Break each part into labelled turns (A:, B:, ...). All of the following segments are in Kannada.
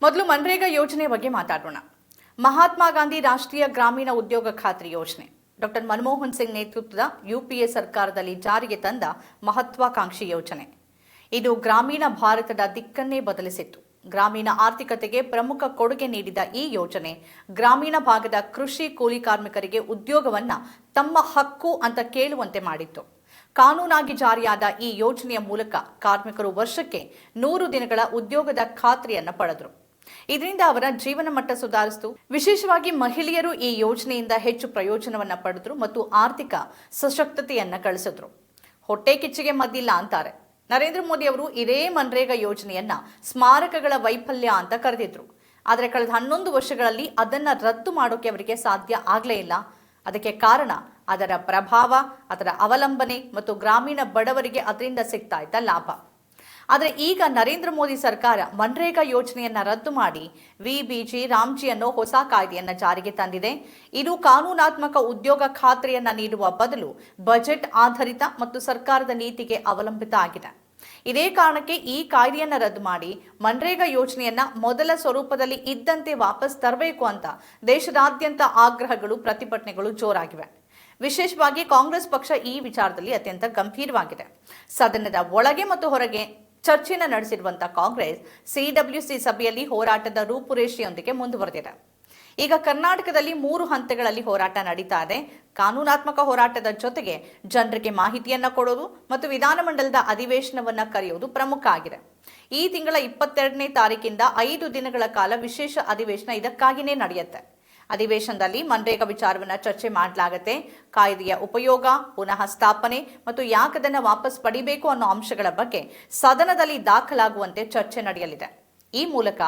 A: ಮೊದಲು ಮನ್ರೇಗಾ ಯೋಜನೆ ಬಗ್ಗೆ ಮಾತಾಡೋಣ. ಮಹಾತ್ಮ ಗಾಂಧಿ ರಾಷ್ಟ್ರೀಯ ಗ್ರಾಮೀಣ ಉದ್ಯೋಗ ಖಾತ್ರಿ ಯೋಜನೆ ಡಾಕ್ಟರ್ ಮನಮೋಹನ್ ಸಿಂಗ್ ನೇತೃತ್ವದ ಯುಪಿಎ ಸರ್ಕಾರದಲ್ಲಿ ಜಾರಿಗೆ ತಂದ ಮಹತ್ವಾಕಾಂಕ್ಷಿ ಯೋಜನೆ. ಇದು ಗ್ರಾಮೀಣ ಭಾರತದ ದಿಕ್ಕನ್ನೇ ಬದಲಿಸಿತ್ತು. ಗ್ರಾಮೀಣ ಆರ್ಥಿಕತೆಗೆ ಪ್ರಮುಖ ಕೊಡುಗೆ ನೀಡಿದ ಈ ಯೋಜನೆ ಗ್ರಾಮೀಣ ಭಾಗದ ಕೃಷಿ ಕೂಲಿ ಕಾರ್ಮಿಕರಿಗೆ ಉದ್ಯೋಗವನ್ನ ತಮ್ಮ ಹಕ್ಕು ಅಂತ ಕೇಳುವಂತೆ ಮಾಡಿತ್ತು. ಕಾನೂನಾಗಿ ಜಾರಿಯಾದ ಈ ಯೋಜನೆಯ ಮೂಲಕ ಕಾರ್ಮಿಕರು ವರ್ಷಕ್ಕೆ 100 ದಿನಗಳ ಉದ್ಯೋಗದ ಖಾತ್ರಿಯನ್ನ ಪಡೆದರು. ಇದರಿಂದ ಅವರ ಜೀವನ ಮಟ್ಟ ಸುಧಾರಿಸಿತು. ವಿಶೇಷವಾಗಿ ಮಹಿಳೆಯರು ಈ ಯೋಜನೆಯಿಂದ ಹೆಚ್ಚು ಪ್ರಯೋಜನವನ್ನ ಪಡೆದರು ಮತ್ತು ಆರ್ಥಿಕ ಸಶಕ್ತತೆಯನ್ನ ಗಳಿಸಿದ್ರು. ಹೊಟ್ಟೆ ಕಿಚ್ಚಿಗೆ ಮದ್ದಿಲ್ಲ ಅಂತಾರೆ. ನರೇಂದ್ರ ಮೋದಿ ಅವರು ಇದೇ ಮನ್ರೇಗಾ ಯೋಜನೆಯನ್ನ ಸ್ಮಾರಕಗಳ ವೈಫಲ್ಯ ಅಂತ ಕರೆದಿದ್ರು. ಆದರೆ ಕಳೆದ 11 ವರ್ಷಗಳಲ್ಲಿ ಅದನ್ನ ರದ್ದು ಮಾಡೋಕೆ ಅವರಿಗೆ ಸಾಧ್ಯ ಆಗಲೇ ಇಲ್ಲ. ಅದಕ್ಕೆ ಕಾರಣ ಅದರ ಪ್ರಭಾವ, ಅದರ ಅವಲಂಬನೆ ಮತ್ತು ಗ್ರಾಮೀಣ ಬಡವರಿಗೆ ಅದರಿಂದ ಸಿಗ್ತಾ ಇದ್ದ ಲಾಭ. ಆದರೆ ಈಗ ನರೇಂದ್ರ ಮೋದಿ ಸರ್ಕಾರ ಮನ್ರೇಗಾ ಯೋಜನೆಯನ್ನ ರದ್ದು ಮಾಡಿ ವಿಬಿಜಿ ರಾಮ್ಜಿ ಅನ್ನೋ ಹೊಸ ಕಾಯ್ದೆಯನ್ನ ಜಾರಿಗೆ ತಂದಿದೆ. ಇದು ಕಾನೂನಾತ್ಮಕ ಉದ್ಯೋಗ ಖಾತ್ರಿಯನ್ನ ನೀಡುವ ಬದಲು ಬಜೆಟ್ ಆಧಾರಿತ ಮತ್ತು ಸರ್ಕಾರದ ನೀತಿಗೆ ಅವಲಂಬಿತ ಆಗಿದೆ. ಇದೇ ಕಾರಣಕ್ಕೆ ಈ ಕಾಯ್ದೆಯನ್ನ ರದ್ದು ಮಾಡಿ ಮನ್ರೇಗಾ ಯೋಜನೆಯನ್ನ ಮೊದಲ ಸ್ವರೂಪದಲ್ಲಿ ಇದ್ದಂತೆ ವಾಪಸ್ ತರಬೇಕು ಅಂತ ದೇಶದಾದ್ಯಂತ ಆಗ್ರಹಗಳು, ಪ್ರತಿಭಟನೆಗಳು ಜೋರಾಗಿವೆ. ವಿಶೇಷವಾಗಿ ಕಾಂಗ್ರೆಸ್ ಪಕ್ಷ ಈ ವಿಚಾರದಲ್ಲಿ ಅತ್ಯಂತ ಗಂಭೀರವಾಗಿದೆ. ಸದನದ ಒಳಗೆ ಮತ್ತು ಹೊರಗೆ ಚರ್ಚೆಯನ್ನು ನಡೆಸಿರುವಂತಹ ಕಾಂಗ್ರೆಸ್ ಸಿಡಬ್ಲ್ಯೂಸಿ ಸಭೆಯಲ್ಲಿ ಹೋರಾಟದ ರೂಪುರೇಷೆಯೊಂದಿಗೆ ಮುಂದುವರೆದಿದೆ. ಈಗ ಕರ್ನಾಟಕದಲ್ಲಿ 3 ಹಂತಗಳಲ್ಲಿ ಹೋರಾಟ ನಡೀತಾ ಇದೆ. ಕಾನೂನಾತ್ಮಕ ಹೋರಾಟದ ಜೊತೆಗೆ ಜನರಿಗೆ ಮಾಹಿತಿಯನ್ನ ಕೊಡೋದು ಮತ್ತು ವಿಧಾನಮಂಡಲದ ಅಧಿವೇಶನವನ್ನ ಕರೆಯುವುದು ಪ್ರಮುಖ ಆಗಿದೆ. ಈ ತಿಂಗಳ 22ನೇ ತಾರೀಕಿಂದ 5 ದಿನಗಳ ಕಾಲ ವಿಶೇಷ ಅಧಿವೇಶನ ಇದಕ್ಕಾಗಿಯೇ ನಡೆಯುತ್ತೆ. ಅಧಿವೇಶನದಲ್ಲಿ ಮನ್ರೇಗಾ ವಿಚಾರವನ್ನ ಚರ್ಚೆ ಮಾಡಲಾಗುತ್ತೆ. ಕಾಯ್ದೆಯ ಉಪಯೋಗ, ಪುನಃ ಸ್ಥಾಪನೆ ಮತ್ತು ಯಾಕದನ್ನ ವಾಪಸ್ ಪಡಿಬೇಕು ಅನ್ನೋ ಅಂಶಗಳ ಬಗ್ಗೆ ಸದನದಲ್ಲಿ ದಾಖಲಾಗುವಂತೆ ಚರ್ಚೆ ನಡೆಯಲಿದೆ. ಈ ಮೂಲಕ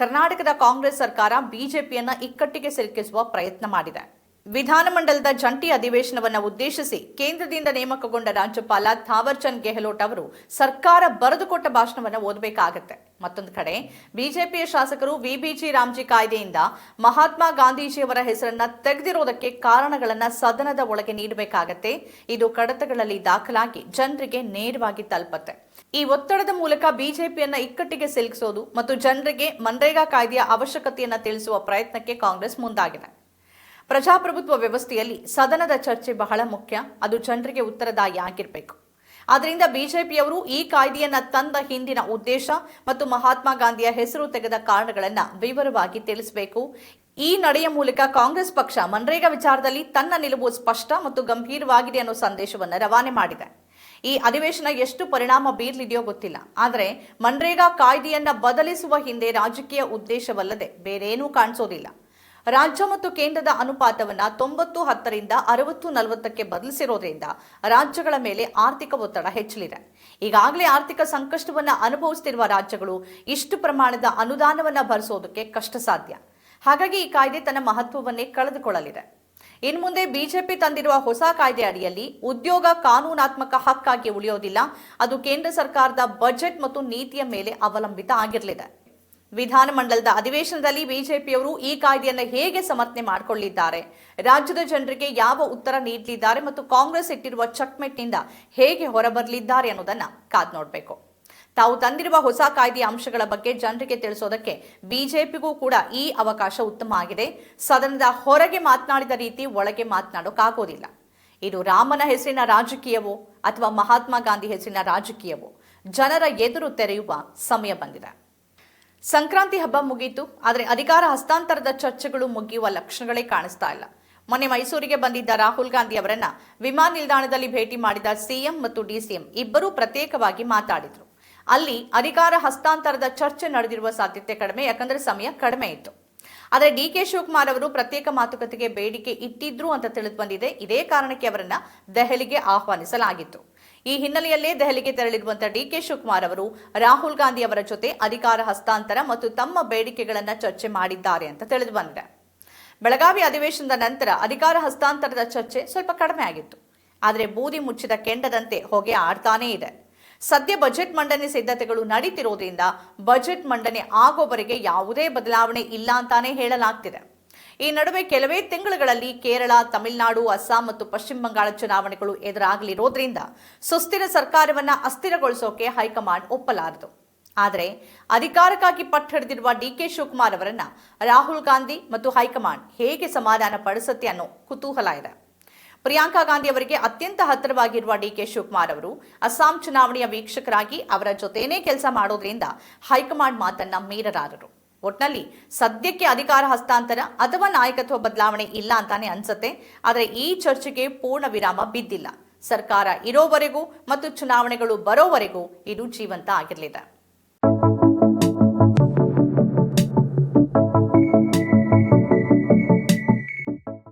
A: ಕರ್ನಾಟಕದ ಕಾಂಗ್ರೆಸ್ ಸರ್ಕಾರ ಬಿಜೆಪಿಯನ್ನ ಇಕ್ಕಟ್ಟಿಗೆ ಸಿಲುಕಿಸುವ ಪ್ರಯತ್ನ ಮಾಡಿದೆ. ವಿಧಾನಮಂಡಲದ ಜಂಟಿ ಅಧಿವೇಶನವನ್ನು ಉದ್ದೇಶಿಸಿ ಕೇಂದ್ರದಿಂದ ನೇಮಕಗೊಂಡ ರಾಜ್ಯಪಾಲ ಥಾವರ್ ಚಂದ್ ಗೆಹ್ಲೋಟ್ ಅವರು ಸರ್ಕಾರ ಬರೆದುಕೊಟ್ಟ ಭಾಷಣವನ್ನು ಓದಬೇಕಾಗತ್ತೆ. ಮತ್ತೊಂದು ಕಡೆ ಬಿಜೆಪಿಯ ಶಾಸಕರು ವಿಬಿಜಿ ರಾಮ್ಜಿ ಕಾಯ್ದೆಯಿಂದ ಮಹಾತ್ಮ ಗಾಂಧೀಜಿಯವರ ಹೆಸರನ್ನ ತೆಗೆದಿರೋದಕ್ಕೆ ಕಾರಣಗಳನ್ನ ಸದನದ ಒಳಗೆ ನೀಡಬೇಕಾಗತ್ತೆ. ಇದು ಕಡತಗಳಲ್ಲಿ ದಾಖಲಾಗಿ ಜನರಿಗೆ ನೇರವಾಗಿ ತಲುಪತ್ತೆ. ಈ ಒತ್ತಡದ ಮೂಲಕ ಬಿಜೆಪಿಯನ್ನ ಇಕ್ಕಟ್ಟಿಗೆ ಸಿಲುಕಿಸೋದು ಮತ್ತು ಜನರಿಗೆ ಮನ್ರೇಗಾ ಕಾಯ್ದೆಯ ಅವಶ್ಯಕತೆಯನ್ನ ತಿಳಿಸುವ ಪ್ರಯತ್ನಕ್ಕೆ ಕಾಂಗ್ರೆಸ್ ಮುಂದಾಗಿದೆ. ಪ್ರಜಾಪ್ರಭುತ್ವ ವ್ಯವಸ್ಥೆಯಲ್ಲಿ ಸದನದ ಚರ್ಚೆ ಬಹಳ ಮುಖ್ಯ. ಅದು ಜನರಿಗೆ ಉತ್ತರದಾಯಿ ಆಗಿರಬೇಕು. ಆದ್ದರಿಂದ ಬಿಜೆಪಿಯವರು ಈ ಕಾಯ್ದೆಯನ್ನ ತಂದ ಹಿಂದಿನ ಉದ್ದೇಶ ಮತ್ತು ಮಹಾತ್ಮ ಗಾಂಧಿಯ ಹೆಸರು ತೆಗೆದ ಕಾರಣಗಳನ್ನ ವಿವರವಾಗಿ ತಿಳಿಸಬೇಕು. ಈ ನಡೆಯ ಮೂಲಕ ಕಾಂಗ್ರೆಸ್ ಪಕ್ಷ ಮನ್ರೇಗಾ ವಿಚಾರದಲ್ಲಿ ತನ್ನ ನಿಲುವು ಸ್ಪಷ್ಟ ಮತ್ತು ಗಂಭೀರವಾಗಿದೆ ಅನ್ನೋ ಸಂದೇಶವನ್ನು ರವಾನೆ ಮಾಡಿದೆ. ಈ ಅಧಿವೇಶನ ಎಷ್ಟು ಪರಿಣಾಮ ಬೀರಲಿದೆಯೋ ಗೊತ್ತಿಲ್ಲ. ಆದರೆ ಮನ್ರೇಗಾ ಕಾಯ್ದೆಯನ್ನ ಬದಲಿಸುವ ಹಿಂದೆ ರಾಜಕೀಯ ಉದ್ದೇಶವಲ್ಲದೆ ಬೇರೇನೂ ಕಾಣಿಸೋದಿಲ್ಲ. ರಾಜ್ಯ ಮತ್ತು ಕೇಂದ್ರದ ಅನುಪಾತವನ್ನ 90-10 ರಿಂದ 60-40ಕ್ಕೆ ಬದಲಿಸಿರೋದ್ರಿಂದ ರಾಜ್ಯಗಳ ಮೇಲೆ ಆರ್ಥಿಕ ಒತ್ತಡ ಹೆಚ್ಚಲಿದೆ. ಈಗಾಗಲೇ ಆರ್ಥಿಕ ಸಂಕಷ್ಟವನ್ನ ಅನುಭವಿಸುತ್ತಿರುವ ರಾಜ್ಯಗಳು ಇಷ್ಟು ಪ್ರಮಾಣದ ಅನುದಾನವನ್ನ ಭರಿಸೋದಕ್ಕೆ ಕಷ್ಟ ಸಾಧ್ಯ. ಹಾಗಾಗಿ ಈ ಕಾಯ್ದೆ ತನ್ನ ಮಹತ್ವವನ್ನೇ ಕಳೆದುಕೊಳ್ಳಲಿದೆ. ಇನ್ನು ಮುಂದೆ ಬಿಜೆಪಿ ತಂದಿರುವ ಹೊಸ ಕಾಯ್ದೆ ಅಡಿಯಲ್ಲಿ ಉದ್ಯೋಗ ಕಾನೂನಾತ್ಮಕ ಹಕ್ಕಾಗಿ ಉಳಿಯೋದಿಲ್ಲ. ಅದು ಕೇಂದ್ರ ಸರ್ಕಾರದ ಬಜೆಟ್ ಮತ್ತು ನೀತಿಯ ಮೇಲೆ ಅವಲಂಬಿತ ಆಗಿರಲಿದೆ. ವಿಧಾನಮಂಡಲದ ಅಧಿವೇಶನದಲ್ಲಿ ಬಿಜೆಪಿಯವರು ಈ ಕಾಯ್ದೆಯನ್ನು ಹೇಗೆ ಸಮರ್ಥನೆ ಮಾಡಿಕೊಳ್ಳಿದ್ದಾರೆ, ರಾಜ್ಯದ ಜನರಿಗೆ ಯಾವ ಉತ್ತರ ನೀಡಲಿದ್ದಾರೆ ಮತ್ತು ಕಾಂಗ್ರೆಸ್ ಇಟ್ಟಿರುವ ಚಕ್ಮೆಟ್ನಿಂದ ಹೇಗೆ ಹೊರಬರಲಿದ್ದಾರೆ ಅನ್ನೋದನ್ನ ಕಾದ್ ನೋಡಬೇಕು. ತಾವು ತಂದಿರುವ ಹೊಸ ಕಾಯ್ದೆಯ ಅಂಶಗಳ ಬಗ್ಗೆ ಜನರಿಗೆ ತಿಳಿಸೋದಕ್ಕೆ ಬಿಜೆಪಿಗೂ ಕೂಡ ಈ ಅವಕಾಶ ಉತ್ತಮ ಆಗಿದೆ. ಸದನದ ಹೊರಗೆ ಮಾತನಾಡಿದ ರೀತಿ ಒಳಗೆ ಮಾತನಾಡೋಕ್ಕಾಗೋದಿಲ್ಲ. ಇದು ರಾಮನ ಹೆಸರಿನ ರಾಜಕೀಯವೋ ಅಥವಾ ಮಹಾತ್ಮ ಗಾಂಧಿ ಹೆಸರಿನ ರಾಜಕೀಯವೋ ಜನರ ಎದುರು ತೆರೆಯುವ ಸಮಯ ಬಂದಿದೆ. ಸಂಕ್ರಾಂತಿ ಹಬ್ಬ ಮುಗೀತು, ಆದರೆ ಅಧಿಕಾರ ಹಸ್ತಾಂತರದ ಚರ್ಚೆಗಳು ಮುಗಿಯುವ ಲಕ್ಷಣಗಳೇ ಕಾಣಿಸ್ತಾ ಇಲ್ಲ. ಮೊನ್ನೆ ಮೈಸೂರಿಗೆ ಬಂದಿದ್ದ ರಾಹುಲ್ ಗಾಂಧಿ ಅವರನ್ನ ವಿಮಾನ ನಿಲ್ದಾಣದಲ್ಲಿ ಭೇಟಿ ಮಾಡಿದ ಸಿಎಂ ಮತ್ತು ಡಿಸಿಎಂ ಇಬ್ಬರೂ ಪ್ರತ್ಯೇಕವಾಗಿ ಮಾತಾಡಿದ್ರು. ಅಲ್ಲಿ ಅಧಿಕಾರ ಹಸ್ತಾಂತರದ ಚರ್ಚೆ ನಡೆದಿರುವ ಸಾಧ್ಯತೆ ಕಡಿಮೆ, ಯಾಕಂದ್ರೆ ಸಮಯ ಕಡಿಮೆ ಇತ್ತು. ಆದರೆ ಡಿಕೆ ಶಿವಕುಮಾರ್ ಅವರು ಪ್ರತ್ಯೇಕ ಮಾತುಕತೆಗೆ ಬೇಡಿಕೆ ಇಟ್ಟಿದ್ರು ಅಂತ ತಿಳಿದು ಬಂದಿದೆ. ಇದೇ ಕಾರಣಕ್ಕೆ ಅವರನ್ನ ದೆಹಲಿಗೆ ಆಹ್ವಾನಿಸಲಾಗಿತ್ತು. ಈ ಹಿನ್ನೆಲೆಯಲ್ಲೇ ದೆಹಲಿಗೆ ತೆರಳಿರುವಂತಹ ಡಿಕೆ ಶಿವಕುಮಾರ್ ಅವರು ರಾಹುಲ್ ಗಾಂಧಿ ಅವರ ಜೊತೆ ಅಧಿಕಾರ ಹಸ್ತಾಂತರ ಮತ್ತು ತಮ್ಮ ಬೇಡಿಕೆಗಳನ್ನ ಚರ್ಚೆ ಮಾಡಿದ್ದಾರೆ ಅಂತ ತಿಳಿದು ಬಂದಿದೆ. ಬೆಳಗಾವಿ ಅಧಿವೇಶನದ ನಂತರ ಅಧಿಕಾರ ಹಸ್ತಾಂತರದ ಚರ್ಚೆ ಸ್ವಲ್ಪ ಕಡಿಮೆ ಆಗಿತ್ತು. ಆದರೆ ಬೂದಿ ಮುಚ್ಚಿದ ಕೆಂಡದಂತೆ ಹೊಗೆ ಆಡ್ತಾನೇ ಇದೆ. ಸದ್ಯ ಬಜೆಟ್ ಮಂಡನೆ ಸಿದ್ಧತೆಗಳು ನಡೀತಿರೋದ್ರಿಂದ ಬಜೆಟ್ ಮಂಡನೆ ಆಗೋವರೆಗೆ ಯಾವುದೇ ಬದಲಾವಣೆ ಇಲ್ಲ ಅಂತಾನೆ ಹೇಳಲಾಗ್ತಿದೆ. ಈ ನಡುವೆ ಕೆಲವೇ ತಿಂಗಳುಗಳಲ್ಲಿ ಕೇರಳ, ತಮಿಳುನಾಡು, ಅಸ್ಸಾಂ ಮತ್ತು ಪಶ್ಚಿಮ ಬಂಗಾಳ ಚುನಾವಣೆಗಳು ಎದುರಾಗಲಿರೋದ್ರಿಂದ ಸುಸ್ಥಿರ ಸರ್ಕಾರವನ್ನ ಅಸ್ಥಿರಗೊಳಿಸೋಕೆ ಹೈಕಮಾಂಡ್ ಒಪ್ಪಲಾರದು. ಆದರೆ ಅಧಿಕಾರಕ್ಕಾಗಿ ಪಟ್ಟು ಹಿಡಿದಿರುವ ಡಿಕೆ ಶಿವಕುಮಾರ್ ಅವರನ್ನ ರಾಹುಲ್ ಗಾಂಧಿ ಮತ್ತು ಹೈಕಮಾಂಡ್ ಹೇಗೆ ಸಮಾಧಾನ ಪಡಿಸುತ್ತೆ ಅನ್ನೋ ಕುತೂಹಲ ಇದೆ. ಪ್ರಿಯಾಂಕಾ ಗಾಂಧಿ ಅವರಿಗೆ ಅತ್ಯಂತ ಹತ್ತಿರವಾಗಿರುವ ಡಿಕೆ ಶಿವಕುಮಾರ್ ಅವರು ಅಸ್ಸಾಂ ಚುನಾವಣೆಯ ವೀಕ್ಷಕರಾಗಿ ಅವರ ಜೊತೆನೇ ಕೆಲಸ ಮಾಡೋದ್ರಿಂದ ಹೈಕಮಾಂಡ್ ಮಾತನ್ನ ಮೀರಲಾರರು. ಒಟ್ನಲ್ಲಿ ಸದ್ಯಕ್ಕೆ ಅಧಿಕಾರ ಹಸ್ತಾಂತರ ಅಥವಾ ನಾಯಕತ್ವ ಬದಲಾವಣೆ ಇಲ್ಲ ಅಂತಾನೆ ಅನ್ಸುತ್ತೆ. ಆದರೆ ಈ ಚರ್ಚೆಗೆ ಪೂರ್ಣ ವಿರಾಮ ಬಿದ್ದಿಲ್ಲ. ಸರ್ಕಾರ ಇರೋವರೆಗೂ ಮತ್ತು ಚುನಾವಣೆಗಳು ಬರೋವರೆಗೂ ಇದು ಜೀವಂತ ಆಗಿರಲಿದೆ.